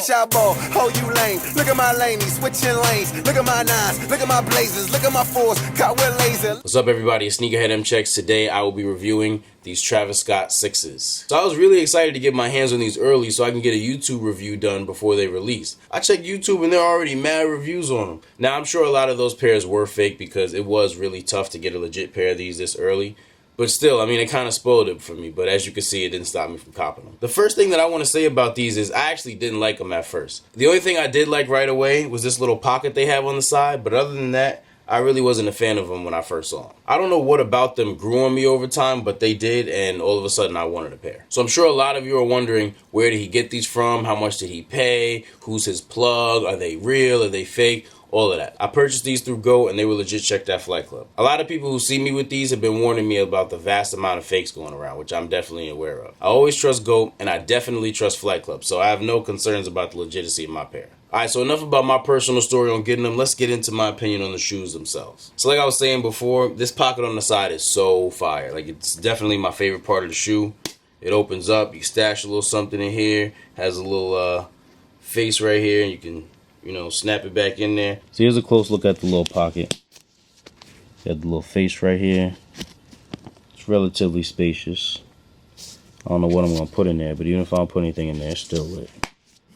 Watch out, ball. Oh, you lame. Look at my lane. He's switching lanes. Look at my nines. Look at my blazers. Look at my fours. Cut with laser. What's up, everybody? It's Sneakerhead M Checks. Today, I will be reviewing these Travis Scott 6s. So I was really excited to get my hands on these early so I can get a YouTube review done before they release. I checked YouTube and there are already mad reviews on them. Now, I'm sure a lot of those pairs were fake because it was really tough to get a legit pair of these this early. But still, I mean, it kind of spoiled it for me. But as you can see, it didn't stop me from copping them. The first thing that I want to say about these is I actually didn't like them at first. The only thing I did like right away was this little pocket they have on the side. But other than that, I really wasn't a fan of them when I first saw them. I don't know what about them grew on me over time, but they did, and all of a sudden I wanted a pair. So I'm sure a lot of you are wondering, where did he get these from? How much did he pay? Who's his plug? Are they real? Are they fake? All of that. I purchased these through GOAT and they were legit checked at Flight Club. A lot of people who see me with these have been warning me about the vast amount of fakes going around, which I'm definitely aware of. I always trust GOAT and I definitely trust Flight Club, so I have no concerns about the legitimacy of my pair. Alright, so enough about my personal story on getting them. Let's get into my opinion on the shoes themselves. So like I was saying before, this pocket on the side is so fire. Like, it's definitely my favorite part of the shoe. It opens up, you stash a little something in here, has a little face right here, and you can, you know, snap it back in there. So here's a close look at the little pocket. Got the little face right here. It's relatively spacious. I don't know what I'm going to put in there, but even if I don't put anything in there, it's still lit.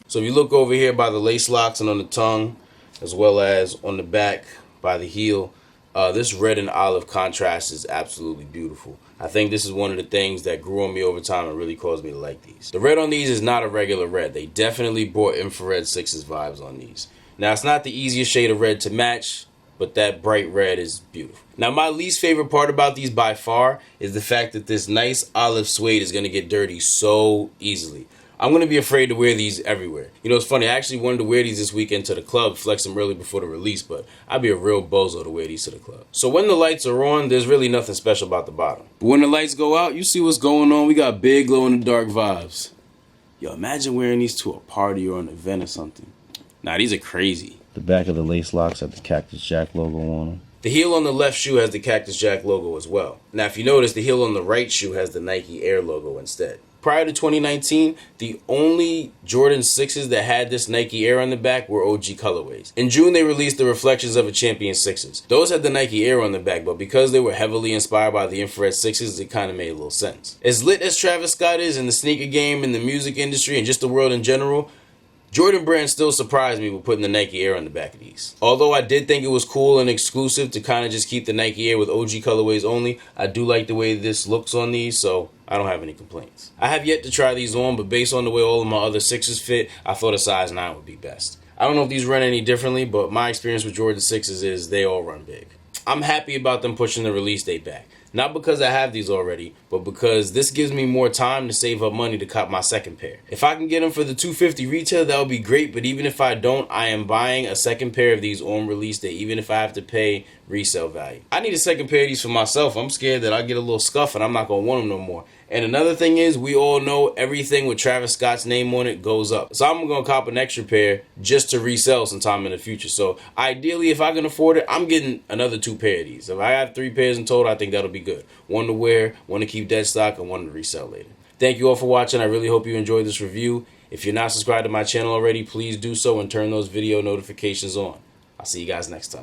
So if you look over here by the lace locks and on the tongue, as well as on the back by the heel, this red and olive contrast is absolutely beautiful. I think this is one of the things that grew on me over time and really caused me to like these. The red on these is not a regular red. They definitely brought infrared sixes vibes on these. Now, it's not the easiest shade of red to match, but that bright red is beautiful. Now, my least favorite part about these by far is the fact that this nice olive suede is going to get dirty so easily. I'm going to be afraid to wear these everywhere. You know, it's funny, I actually wanted to wear these this weekend to the club, flex them early before the release, but I'd be a real bozo to wear these to the club. So when the lights are on, there's really nothing special about the bottom. But when the lights go out, you see what's going on. We got big glow-in-the-dark vibes. Yo, imagine wearing these to a party or an event or something. Nah, these are crazy. The back of the lace locks have the Cactus Jack logo on them. The heel on the left shoe has the Cactus Jack logo as well. Now, if you notice, the heel on the right shoe has the Nike Air logo instead. Prior to 2019, the only Jordan 6s that had this Nike Air on the back were OG colorways. In June, they released the Reflections of a Champion 6s. Those had the Nike Air on the back, but because they were heavily inspired by the infrared 6s, it kind of made a little sense. As lit as Travis Scott is in the sneaker game, in the music industry, and just the world in general, Jordan Brand still surprised me with putting the Nike Air on the back of these. Although I did think it was cool and exclusive to kind of just keep the Nike Air with OG colorways only, I do like the way this looks on these, so I don't have any complaints. I have yet to try these on, but based on the way all of my other 6s fit, I thought a size 9 would be best. I don't know if these run any differently, but my experience with Jordan 6s is they all run big. I'm happy about them pushing the release date back. Not because I have these already, but because this gives me more time to save up money to cop my second pair. If I can get them for the $250 retail, that would be great, but even if I don't, I am buying a second pair of these on release day, even if I have to pay resale value. I need a second pair of these for myself. I'm scared that I get a little scuff and I'm not going to want them no more. And another thing is, we all know everything with Travis Scott's name on it goes up. So I'm going to cop an extra pair just to resell sometime in the future. So ideally, if I can afford it, I'm getting another 2 pair of these. If I have 3 pairs in total, I think that'll be good. One to wear, one to keep dead stock, and one to resell later. Thank you all for watching. I really hope you enjoyed this review. If you're not subscribed to my channel already, please do so and turn those video notifications on. I'll see you guys next time.